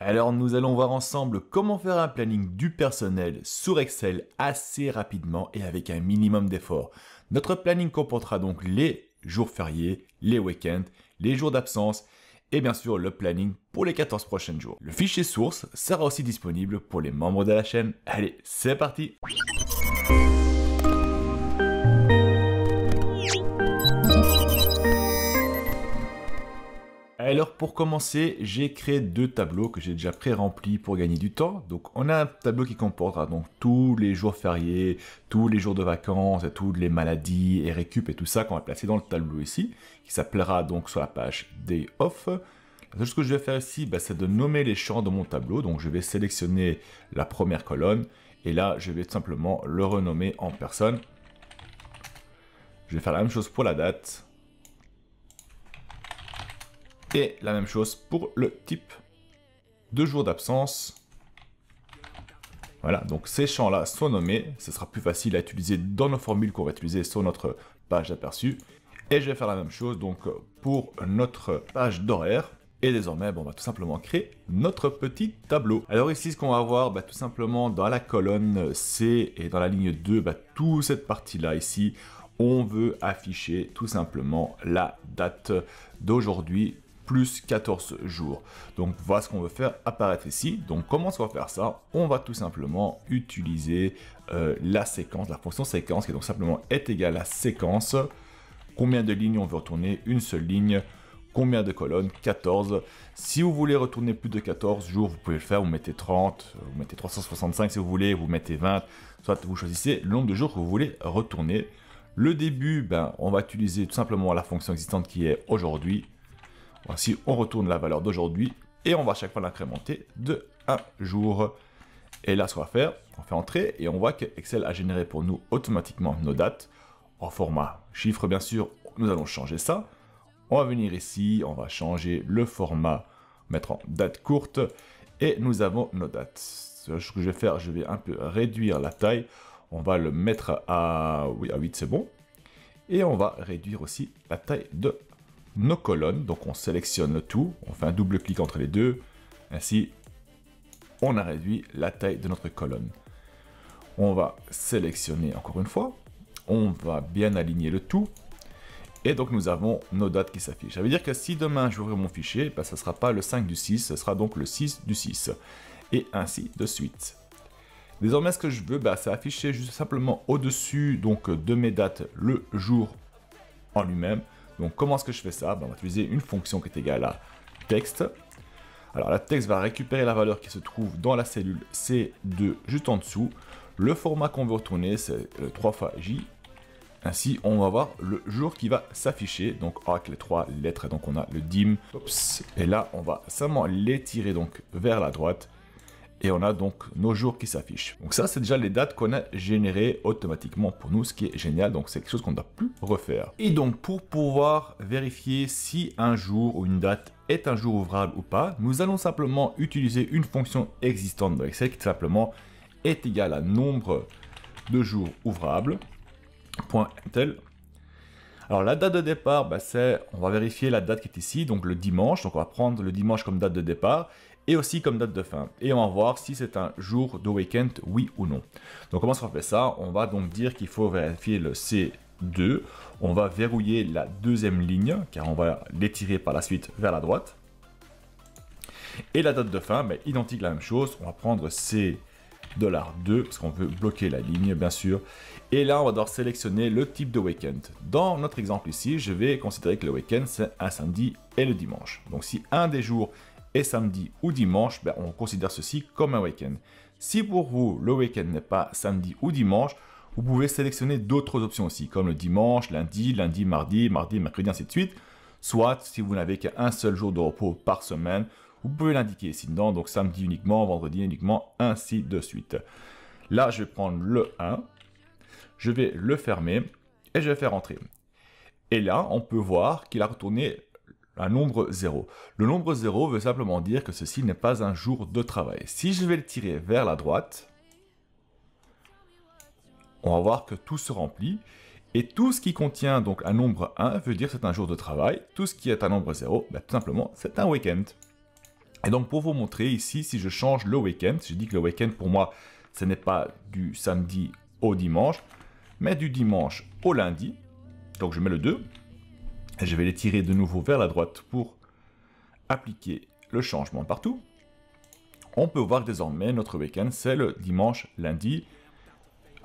Alors nous allons voir ensemble comment faire un planning du personnel sur Excel assez rapidement et avec un minimum d'effort. Notre planning comportera donc les jours fériés, les week-ends, les jours d'absence et bien sûr le planning pour les 14 prochains jours. Le fichier source sera aussi disponible pour les membres de la chaîne. Allez, c'est parti! Alors pour commencer, j'ai créé deux tableaux que j'ai déjà pré-remplis pour gagner du temps. Donc on a un tableau qui comportera donc tous les jours fériés, tous les jours de vacances, et toutes les maladies et récup et tout ça qu'on va placer dans le tableau ici, qui s'appellera donc sur la page Day Off. La seule chose que je vais faire ici, c'est de nommer les champs de mon tableau. Donc je vais sélectionner la première colonne et là je vais tout simplement le renommer en personne. Je vais faire la même chose pour la date. Et la même chose pour le type de jour d'absence. Voilà, donc ces champs-là sont nommés. Ce sera plus facile à utiliser dans nos formules qu'on va utiliser sur notre page d'aperçu. Et je vais faire la même chose donc pour notre page d'horaire. Et désormais, on va tout simplement créer notre petit tableau. Alors ici, ce qu'on va voir, tout simplement dans la colonne C et dans la ligne 2, toute cette partie-là ici, on veut afficher tout simplement la date d'aujourd'hui plus 14 jours. Donc voilà ce qu'on veut faire apparaître ici. Donc comment on va faire ça? On va tout simplement utiliser la séquence, la fonction séquence qui donc simplement est égale à séquence. Combien de lignes on veut retourner? Une seule ligne. Combien de colonnes? 14. Si vous voulez retourner plus de 14 jours, vous pouvez le faire. Vous mettez 30, vous mettez 365 si vous voulez, vous mettez 20. Soit vous choisissez le nombre de jours que vous voulez retourner. Le début, on va utiliser tout simplement la fonction existante qui est aujourd'hui. Voici, on retourne la valeur d'aujourd'hui et on va à chaque fois l'incrémenter de 1 jour. Et là, ce qu'on va faire, on fait entrer et on voit que Excel a généré pour nous automatiquement nos dates en format chiffre, bien sûr. Nous allons changer ça. On va venir ici, on va changer le format, mettre en date courte et nous avons nos dates. Ce que je vais faire, je vais un peu réduire la taille. On va le mettre à 8, c'est bon. Et on va réduire aussi la taille de nos colonnes. Donc on sélectionne le tout, on fait un double clic entre les deux. Ainsi, on a réduit la taille de notre colonne. On va sélectionner encore une fois. On va bien aligner le tout. Et donc nous avons nos dates qui s'affichent. Ça veut dire que si demain je ouvre mon fichier, ça ne sera pas le 5 du 6, ce sera donc le 6 du 6. Et ainsi de suite. Désormais, ce que je veux, c'est afficher juste simplement au-dessus de mes dates le jour en lui-même. Donc comment est-ce que je fais ça? On va utiliser une fonction qui est égale à texte. Alors la texte va récupérer la valeur qui se trouve dans la cellule C2 juste en dessous. Le format qu'on veut retourner, c'est 3 fois J. Ainsi, on va voir le jour qui va s'afficher, donc avec les 3 lettres, donc on a le dim, et là on va seulement l'étirer donc vers la droite, et on a donc nos jours qui s'affichent. Donc ça, c'est déjà les dates qu'on a générées automatiquement pour nous, ce qui est génial, donc c'est quelque chose qu'on ne doit plus refaire. Et donc pour pouvoir vérifier si un jour ou une date est un jour ouvrable ou pas, nous allons simplement utiliser une fonction existante dans Excel qui tout simplement est égale à nombre de jours ouvrables. .tel. Alors la date de départ, on va vérifier la date qui est ici, donc le dimanche. Donc on va prendre le dimanche comme date de départ et aussi comme date de fin. Et on va voir si c'est un jour de week-end, oui ou non. Donc comment on fait ça? On va donc dire qu'il faut vérifier le C2. On va verrouiller la deuxième ligne, car on va l'étirer par la suite vers la droite. Et la date de fin, identique la même chose. On va prendre C$2, parce qu'on veut bloquer la ligne, bien sûr. Et là, on va devoir sélectionner le type de week-end. Dans notre exemple ici, je vais considérer que le week-end, c'est un samedi et le dimanche. Donc, si un des jours est samedi ou dimanche, on considère ceci comme un week-end. Si pour vous, le week-end n'est pas samedi ou dimanche, vous pouvez sélectionner d'autres options aussi, comme le dimanche, lundi, mardi, mercredi, ainsi de suite. Soit, si vous n'avez qu'un seul jour de repos par semaine, vous pouvez l'indiquer ici dedans, donc samedi uniquement, vendredi uniquement, ainsi de suite. Là, je vais prendre le 1, je vais le fermer et je vais faire entrer. Et là, on peut voir qu'il a retourné un nombre 0. Le nombre 0 veut simplement dire que ceci n'est pas un jour de travail. Si je vais le tirer vers la droite, on va voir que tout se remplit. Et tout ce qui contient donc un nombre 1 veut dire que c'est un jour de travail. Tout ce qui est un nombre 0, tout simplement, c'est un week-end. Et donc pour vous montrer ici, si je change le week-end, je dis que le week-end pour moi, ce n'est pas du samedi au dimanche, mais du dimanche au lundi. Donc je mets le 2, et je vais les tirer de nouveau vers la droite pour appliquer le changement partout. On peut voir que désormais notre week-end c'est le dimanche, lundi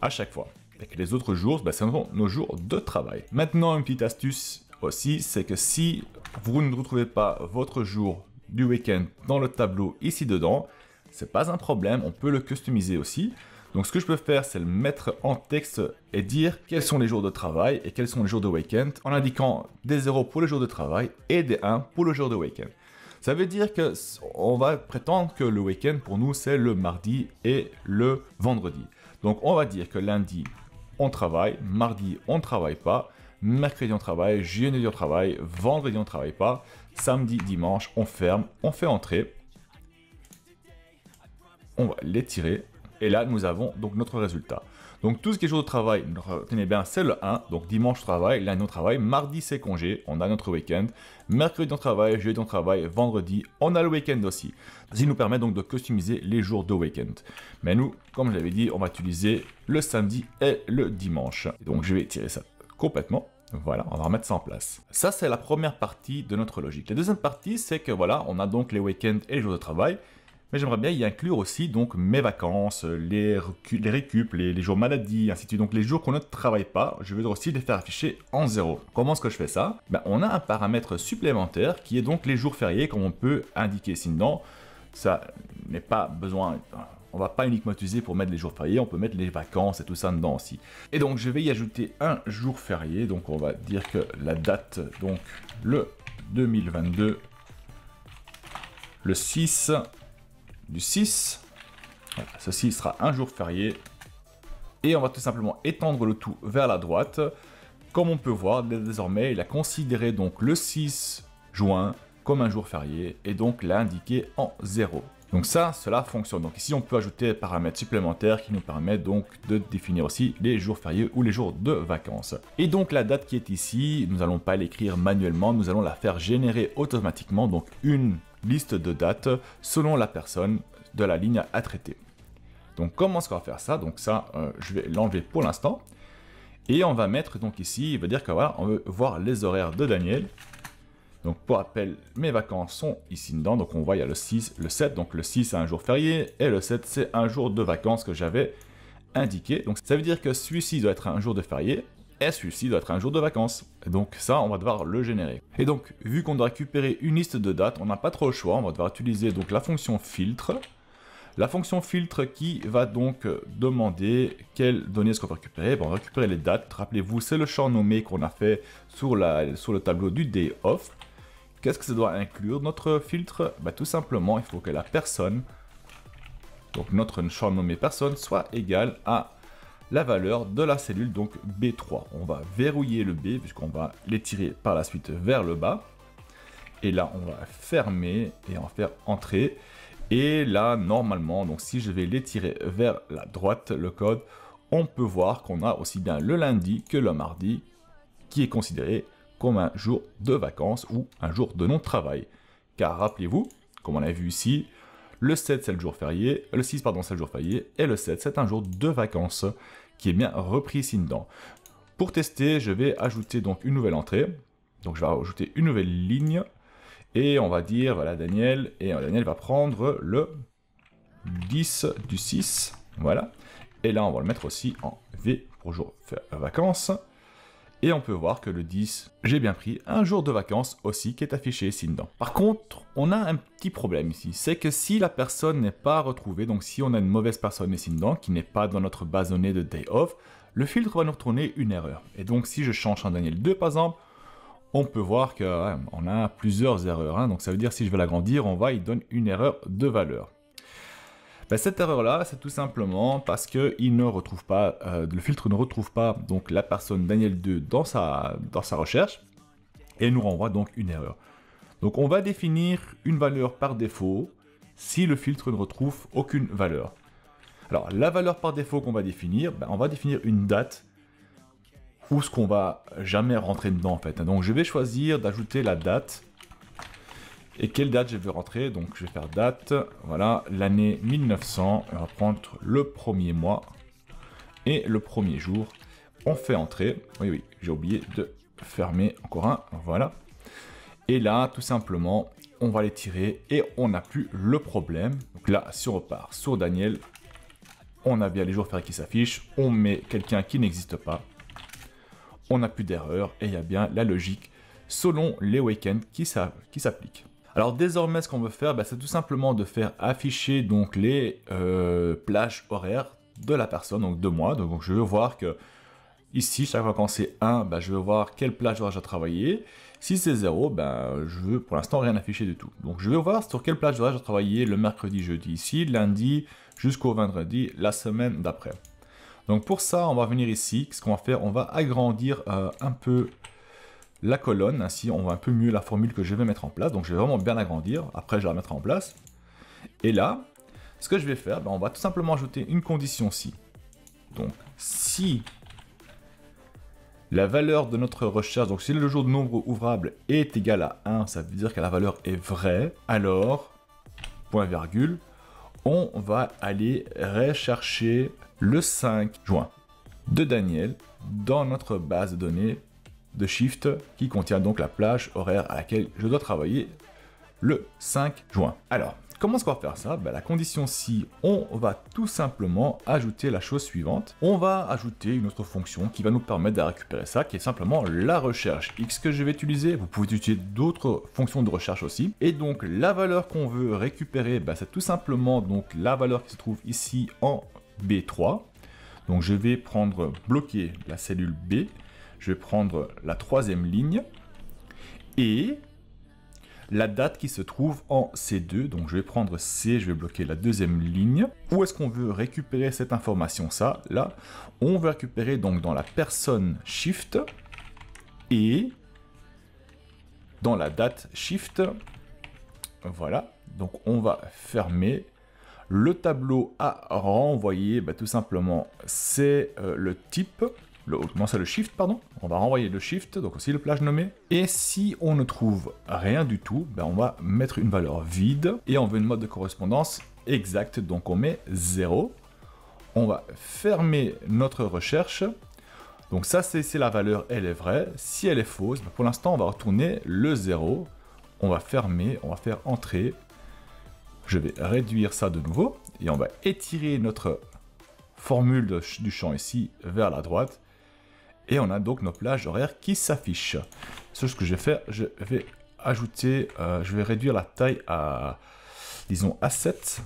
à chaque fois. Et que les autres jours, ce sont nos jours de travail. Maintenant, une petite astuce aussi, c'est que si vous ne retrouvez pas votre jour du week-end dans le tableau ici dedans, c'est pas un problème, on peut le customiser aussi. Donc ce que je peux faire, c'est le mettre en texte et dire quels sont les jours de travail et quels sont les jours de week-end, en indiquant des 0 pour les jours de travail et des 1 pour le jour de week-end. Ça veut dire que on va prétendre que le week-end pour nous c'est le mardi et le vendredi. Donc on va dire que lundi on travaille, mardi on ne travaille pas, mercredi on travaille, jeudi on travaille, vendredi on ne travaille pas, samedi, dimanche on ferme, on fait entrer, on va les tirer et là nous avons donc notre résultat. Donc tout ce qui est jour de travail, retenez bien, c'est le 1, donc dimanche on travaille, lundi on travaille, mardi c'est congé, on a notre week-end, mercredi on travaille, jeudi on travaille, vendredi on a le week-end aussi. Ça nous permet donc de customiser les jours de week-end. Mais nous, comme je l'avais dit, on va utiliser le samedi et le dimanche. Donc je vais tirer ça complètement. Voilà, on va remettre ça en place. Ça c'est la première partie de notre logique. La deuxième partie, c'est que voilà, on a donc les week-ends et les jours de travail. Mais j'aimerais bien y inclure aussi donc mes vacances, les récup, les jours maladie, ainsi de suite. Donc les jours qu'on ne travaille pas, je vais aussi les faire afficher en 0. Comment est-ce que je fais ça? On a un paramètre supplémentaire qui est donc les jours fériés, comme on peut indiquer ici dedans. Ça n'est pas besoin, on va pas uniquement utiliser pour mettre les jours fériés, on peut mettre les vacances et tout ça dedans aussi. Et donc je vais y ajouter un jour férié, donc on va dire que la date, donc le 2022, le 6 du 6, voilà, ceci sera un jour férié, et on va tout simplement étendre le tout vers la droite. Comme on peut voir, désormais il a considéré donc le 6 juin comme un jour férié, et donc l'a indiqué en 0. Donc ça, cela fonctionne. Donc ici on peut ajouter des paramètres supplémentaires qui nous permettent donc de définir aussi les jours fériés ou les jours de vacances. Et donc la date qui est ici, nous n'allons pas l'écrire manuellement, nous allons la faire générer automatiquement, donc une liste de dates selon la personne de la ligne à traiter. Donc comment est-ce qu'on va faire ça? Donc ça, je vais l'enlever pour l'instant. Et on va mettre donc ici, il veut dire que voilà, on veut voir les horaires de Daniel. Donc pour rappel, mes vacances sont ici dedans. Donc on voit, il y a le 6, le 7. Donc le 6 c'est un jour férié et le 7 c'est un jour de vacances que j'avais indiqué. Donc ça veut dire que celui-ci doit être un jour de férié et celui-ci doit être un jour de vacances. Et donc ça, on va devoir le générer. Et donc, vu qu'on doit récupérer une liste de dates, on n'a pas trop le choix. On va devoir utiliser donc la fonction filtre. La fonction filtre qui va donc demander quelles données est-ce qu'on va récupérer. On va récupérer les dates. Rappelez-vous, c'est le champ nommé qu'on a fait sur le tableau du day off. Qu'est-ce que ça doit inclure notre filtre? Tout simplement, il faut que la personne, donc notre champ nommé personne, soit égal à la valeur de la cellule, donc B3. On va verrouiller le B puisqu'on va l'étirer par la suite vers le bas. Et là, on va fermer et en faire entrer. Et là, normalement, donc si je vais l'étirer vers la droite, le code, on peut voir qu'on a aussi bien le lundi que le mardi qui est considéré comme un jour de vacances ou un jour de non-travail. Car rappelez-vous, comme on a vu ici, le 7 c'est le jour férié, le 6 pardon c'est le jour férié, et le 7 c'est un jour de vacances qui est bien repris ici dedans. Pour tester, je vais ajouter donc une nouvelle entrée. Donc je vais ajouter une nouvelle ligne. Et on va dire, voilà Daniel, et Daniel va prendre le 10 du 6. Voilà. Et là on va le mettre aussi en V pour jour vacances. Et on peut voir que le 10, j'ai bien pris un jour de vacances aussi qui est affiché ici dedans. Par contre, on a un petit problème ici. C'est que si la personne n'est pas retrouvée, donc si on a une mauvaise personne ici dedans, qui n'est pas dans notre base de données de day off, le filtre va nous retourner une erreur. Et donc si je change en Daniel 2 par exemple, on peut voir qu'on a plusieurs erreurs. Donc ça veut dire si je veux l'agrandir, on va, il donne une erreur de valeur. Cette erreur-là, c'est tout simplement parce que il ne retrouve pas, le filtre ne retrouve pas donc la personne Daniel 2 dans sa recherche et nous renvoie donc une erreur. Donc on va définir une valeur par défaut si le filtre ne retrouve aucune valeur. Alors la valeur par défaut qu'on va définir, on va définir une date où ce qu'on va jamais rentrer dedans en fait. Donc je vais choisir d'ajouter la date. Et quelle date je vais rentrer? Donc je vais faire date, voilà, l'année 1900, on va prendre le premier mois et le premier jour. On fait entrer, oui, j'ai oublié de fermer encore un, voilà. Et là, tout simplement, on va les tirer et on n'a plus le problème. Donc là, si on repart sur Daniel, on a bien les jours fériés qui s'affichent, on met quelqu'un qui n'existe pas, on n'a plus d'erreur et il y a bien la logique selon les week-ends qui s'appliquent. Alors désormais, ce qu'on veut faire, c'est tout simplement de faire afficher donc les plages horaires de la personne, donc de moi. Donc je veux voir que ici, chaque fois quand c'est 1, je veux voir quelle plage horaire j'ai travaillé. Si c'est 0, je veux pour l'instant rien afficher du tout. Donc je vais voir sur quelle plage horaire j'ai travaillé le mercredi, jeudi ici, lundi jusqu'au vendredi, la semaine d'après. Donc pour ça, on va venir ici. Ce qu'on va faire, on va agrandir un peu la colonne, ainsi on voit un peu mieux la formule que je vais mettre en place. Donc je vais vraiment bien agrandir, après je vais la mettre en place. Et là, ce que je vais faire, on va tout simplement ajouter une condition si. Donc si la valeur de notre recherche, donc si le jour de nombre ouvrable est égal à 1, ça veut dire que la valeur est vraie, alors, point virgule, on va aller rechercher le 5 juin de Daniel dans notre base de données de Shift qui contient donc la plage horaire à laquelle je dois travailler le 5 juin. Alors, comment est-ce qu'on va faire ça? La condition si, on va tout simplement ajouter la chose suivante. On va ajouter une autre fonction qui va nous permettre de récupérer ça, qui est simplement la recherche X que je vais utiliser. Vous pouvez utiliser d'autres fonctions de recherche aussi. Et donc, la valeur qu'on veut récupérer, c'est tout simplement donc la valeur qui se trouve ici en B3. Donc, je vais bloquer la cellule B. Je vais prendre la troisième ligne. Et la date qui se trouve en C2, donc je vais prendre C, je vais bloquer la deuxième ligne. Où est-ce qu'on veut récupérer cette information? Ça, là, on veut récupérer donc dans la personne Shift et dans la date Shift. Voilà, donc on va fermer. Le tableau à renvoyer, tout simplement, c'est le type. Non, c'est le shift, pardon. On va renvoyer le shift, donc aussi le plage nommé. Et si on ne trouve rien du tout, on va mettre une valeur vide. Et on veut une mode de correspondance exacte, donc on met 0. On va fermer notre recherche. Donc ça, c'est la valeur, elle est vraie. Si elle est fausse, pour l'instant, on va retourner le 0. On va fermer, on va faire entrer. Je vais réduire ça de nouveau. Et on va étirer notre formule du champ ici vers la droite. Et on a donc nos plages horaires qui s'affichent. Ce que je vais faire, je vais ajouter, je vais réduire la taille à, disons, à 7.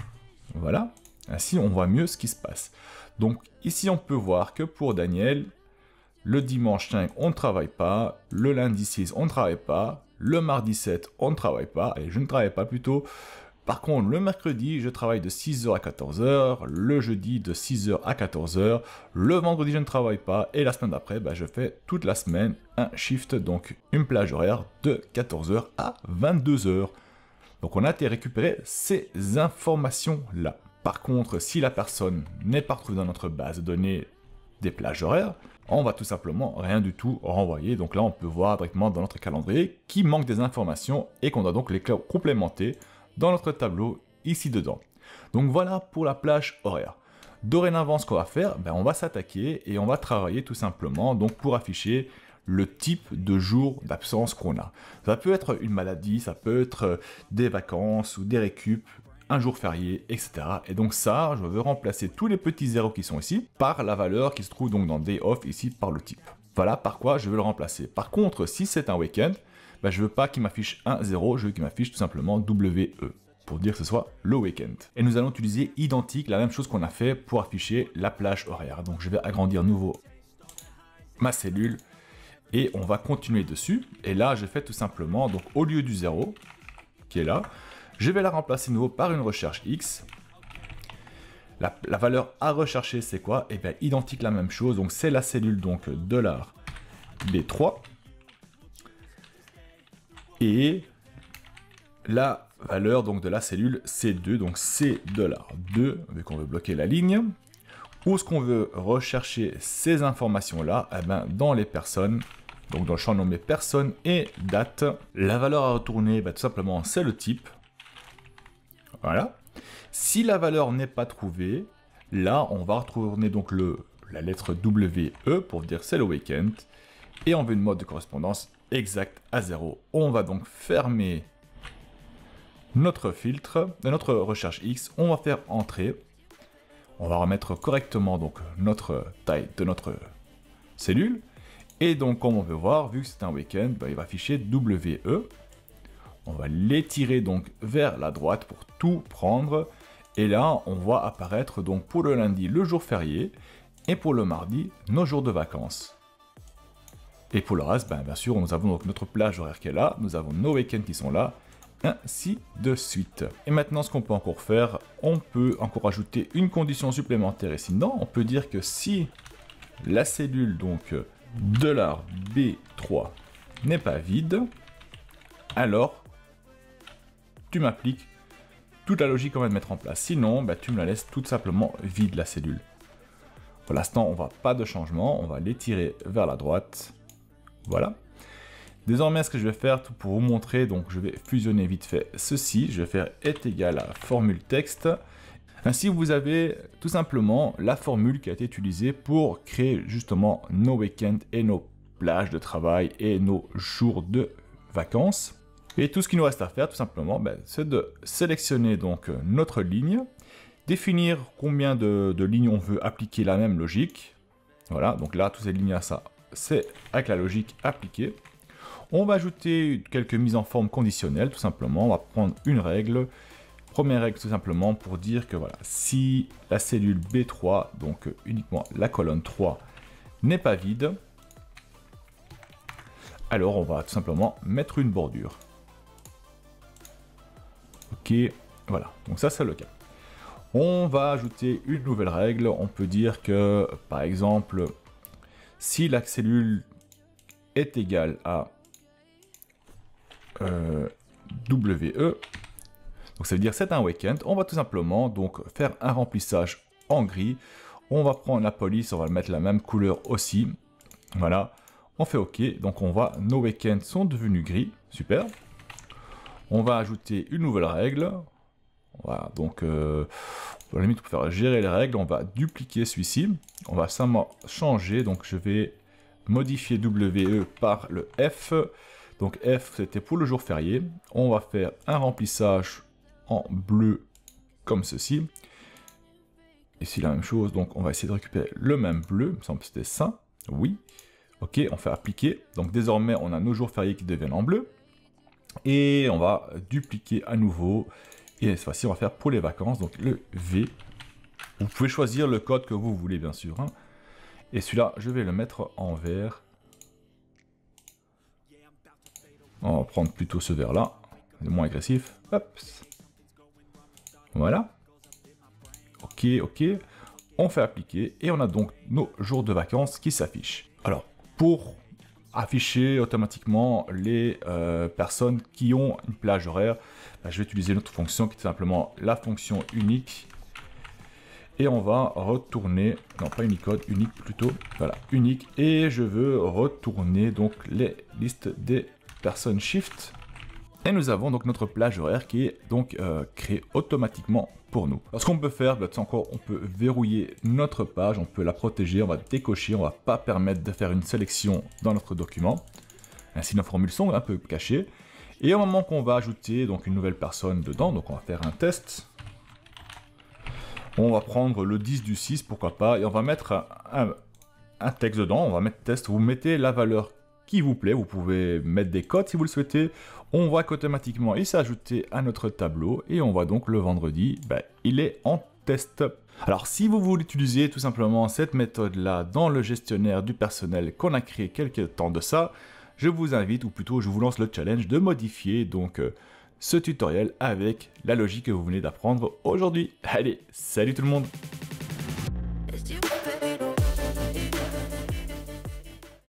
Voilà. Ainsi, on voit mieux ce qui se passe. Donc, ici, on peut voir que pour Daniel, le dimanche 5, on ne travaille pas. Le lundi 6, on ne travaille pas. Le mardi 7, on ne travaille pas. Et je ne travaille pas plutôt. Par contre, le mercredi, je travaille de 6h à 14h, le jeudi de 6h à 14h, le vendredi, je ne travaille pas, et la semaine d'après, je fais toute la semaine un shift, donc une plage horaire de 14h à 22h. Donc on a été récupérer ces informations-là. Par contre, si la personne n'est pas retrouvée dans notre base de données des plages horaires, on va tout simplement rien du tout renvoyer. Donc là, on peut voir directement dans notre calendrier qu'il manque des informations et qu'on doit donc les complémenter dans notre tableau ici dedans. Donc voilà pour la plage horaire. Dorénavant, ce qu'on va faire, on va s'attaquer et on va travailler tout simplement donc pour afficher le type de jour d'absence qu'on a. Ça peut être une maladie, ça peut être des vacances ou des récup, un jour férié, etc. Et donc ça, je veux remplacer tous les petits zéros qui sont ici par la valeur qui se trouve donc dans day off ici par le type. Voilà par quoi je veux le remplacer. Par contre, si c'est un week-end, je veux pas qu'il m'affiche un 0, je veux qu'il m'affiche tout simplement WE, pour dire que ce soit le week-end. Et nous allons utiliser identique, la même chose qu'on a fait pour afficher la plage horaire. Donc je vais agrandir nouveau ma cellule, et on va continuer dessus. Et là, je fais tout simplement, donc au lieu du 0, qui est là, je vais la remplacer nouveau par une recherche X. La valeur à rechercher, c'est quoi? Et bien, identique la même chose, donc c'est la cellule donc $B3. Et la valeur donc de la cellule C2, donc C$2, vu qu'on veut bloquer la ligne. Où est-ce qu'on veut rechercher ces informations-là? Dans les personnes donc dans le champ nommé personne et date. La valeur à retourner, tout simplement, c'est le type. Voilà. Si la valeur n'est pas trouvée, là, on va retourner donc la lettre WE pour dire c'est le week-end. Et on veut une mode de correspondance exacte à 0. On va donc fermer notre filtre, notre recherche X. On va faire entrer. On va remettre correctement donc notre taille de notre cellule. Et donc, comme on peut voir, vu que c'est un week-end, il va afficher WE. On va l'étirer donc vers la droite pour tout prendre. Et là, on voit apparaître donc pour le lundi le jour férié et pour le mardi nos jours de vacances. Et pour le reste, bien sûr, nous avons donc notre plage horaire qui est là, nous avons nos week-ends qui sont là, ainsi de suite. Et maintenant, ce qu'on peut encore faire, on peut encore ajouter une condition supplémentaire ici. Non, on peut dire que si la cellule donc $B3 n'est pas vide, alors tu m'appliques toute la logique qu'on va mettre en place. Sinon, tu me la laisses tout simplement vide la cellule. Pour l'instant, on va pas de changement, on va l'étirer vers la droite. Voilà. Désormais, ce que je vais faire pour vous montrer, donc je vais fusionner vite fait ceci. Je vais faire est égal à formule texte. Ainsi, vous avez tout simplement la formule qui a été utilisée pour créer justement nos week-ends et nos plages de travail et nos jours de vacances. Et tout ce qu'il nous reste à faire, tout simplement, c'est de sélectionner donc notre ligne, définir combien de lignes on veut appliquer la même logique. Voilà, donc là, toutes ces lignes à ça, c'est avec la logique appliquée. On va ajouter quelques mises en forme conditionnelles, tout simplement. On va prendre une règle. Première règle, tout simplement, pour dire que voilà, si la cellule B3, donc uniquement la colonne 3, n'est pas vide, alors on va tout simplement mettre une bordure. Ok, voilà, donc ça c'est le cas. On va ajouter une nouvelle règle. On peut dire que, par exemple, si la cellule est égale à WE, donc ça veut dire c'est un week-end, on va tout simplement donc faire un remplissage en gris. On va prendre la police, on va mettre la même couleur aussi. Voilà, on fait OK. Donc nos week-ends sont devenus gris, super. On va ajouter une nouvelle règle. Voilà, donc à la limite pour faire gérer les règles, on va dupliquer celui-ci. On va simplement changer, donc je vais modifier WE par le F. Donc F c'était pour le jour férié. On va faire un remplissage en bleu comme ceci. Ici la même chose, donc on va essayer de récupérer le même bleu, il me semble que c'était ça. Oui. Ok, on fait appliquer. Donc désormais on a nos jours fériés qui deviennent en bleu. Et on va dupliquer à nouveau. Et cette fois-ci, on va faire pour les vacances, donc le V. Vous pouvez choisir le code que vous voulez, bien sûr. Et celui-là, je vais le mettre en vert. On va prendre plutôt ce vert-là. C'est moins agressif. Hop. Voilà. Ok, ok. On fait appliquer. Et on a donc nos jours de vacances qui s'affichent. Alors, pour afficher automatiquement les personnes qui ont une plage horaire, je vais utiliser notre fonction qui est simplement la fonction unique. Et on va retourner, non pas Unicode, unique plutôt, voilà, unique. Et je veux retourner donc les listes des personnes shift. Et nous avons donc notre plage horaire qui est donc créée automatiquement pour nous. Alors, ce qu'on peut faire, encore, on peut verrouiller notre page, on peut la protéger, on va décocher, on va pas permettre de faire une sélection dans notre document. Ainsi, nos formules sont un peu cachées. Et au moment qu'on va ajouter donc une nouvelle personne dedans, donc on va faire un test. On va prendre le 10 du 6, pourquoi pas, et on va mettre un texte dedans, on va mettre test, vous mettez la valeur qui vous plaît, vous pouvez mettre des codes si vous le souhaitez. On voit qu'automatiquement il s'est ajouté à notre tableau, et on voit donc le vendredi, il est en test. Alors si vous voulez utiliser tout simplement cette méthode-là dans le gestionnaire du personnel qu'on a créé quelques temps de ça, je vous invite, ou plutôt je vous lance le challenge de modifier donc ce tutoriel avec la logique que vous venez d'apprendre aujourd'hui. Allez, salut tout le monde!